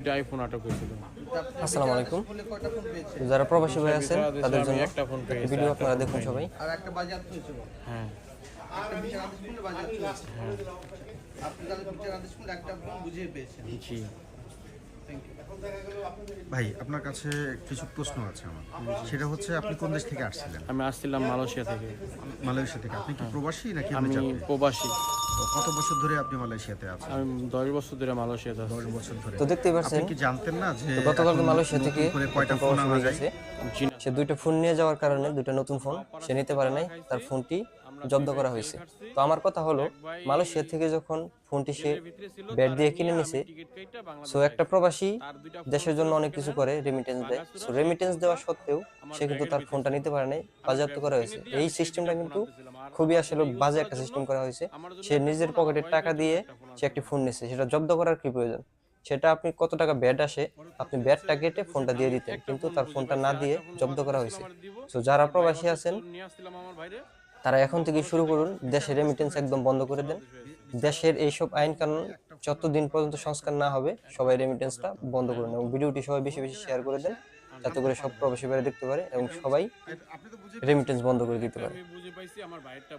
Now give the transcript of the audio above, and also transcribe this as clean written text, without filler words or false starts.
এটা আইফোন আটক হয়েছিল। আসসালামু আলাইকুম। যারা প্রবাসী ভাই আছেন তাদের জন্য একটা ফোন পেয়েছি, ভিডিও একটা আপনারা ফোন দেখুন পাইনি। সবাই। আর একটা বাজেয়াপ্ত হয়েছিল। হ্যাঁ একটা বিচার আদেশ করলে বাজেয়াপ্ত হয়েছে। আপনি তাহলে বিচার আদেশ করলে একটা ফোন বুঝিয়ে পেয়েছেন। জি। ভাই আপনার কাছে কিছু প্রশ্ন আছে আমার। সেটা হচ্ছে আপনি কোন দেশ থেকে আসছিলেন? আমি আসছিলাম মালয়েশিয়া থেকে। মালয়েশিয়া থেকে। আপনি কি প্রবাসী নাকি আমি যাত্রী? প্রবাসী। তো কত বছর ধরে আপনি মালয়েশিয়াতে আছেন? আমি 10 বছর ধরে মালয়েশিয়াতে আছি। 10 বছর ধরে। তো দেখতেই আপনি পাচ্ছেন কি জানতেন না যে তো গতকালকে এখন মালয়েশিয়া নতুন থেকে করে কয়টা একটা ফোন প্রবাসী আনা ভাই যায়? গেছে। জি না। সে দুইটা ফোন নিয়ে যাওয়ার কারণে দুইটা নতুন ফোন সে নিতে পারে নাই, তার ফোনটি জব্দ করা হয়েছে। তো আমার কথা হলো, মালয়েশিয়া থেকে যখন ফোনটি সে ব্যাট দিয়ে কিনে নিছে, সো একটা প্রবাসী দেশের জন্য অনেক কিছু করে, রেমিটেন্স দেয়। সো রেমিটেন্স দেওয়া সত্ত্বেও সে কিন্তু তার ফোনটা নিতে পারে নাই, বাজেয়াপ্ত করা হয়েছে। এই সিস্টেমটা কিন্তু খুবই আসলে বাজে একটা সিস্টেম করা হয়েছে। সে নিজের পকেটের টাকা দিয়ে সে একটি ফোন নিছে, সেটা জব্দ করার কি প্রয়োজন? সেটা আপনি কত টাকা ব্যাট আসে, আপনি ব্যাটটা কেটে ফোনটা দিয়ে দিতেন, কিন্তু তার ফোনটা না দিয়ে জব্দ করা হয়েছে। তো যারা প্রবাসী আছেন তারা এখন থেকে শুরু করুন, দেশের রেমিটেন্স একদম বন্ধ করে দেন। দেশের এইসব আইন কানুন যতদিন পর্যন্ত সংস্কার না হবে, সবাই রেমিটেন্সটা বন্ধ করুন এবং ভিডিওটি সবাই বেশি বেশি শেয়ার করে দেন, যাতে করে সব প্রবাসী ভাইরা দেখতে পারে এবং সবাই আপনি তো বুঝে রেমিটেন্স বন্ধ করে দিতে পারে। আমি বুঝে পাইছি আমার ভাইয়েরটা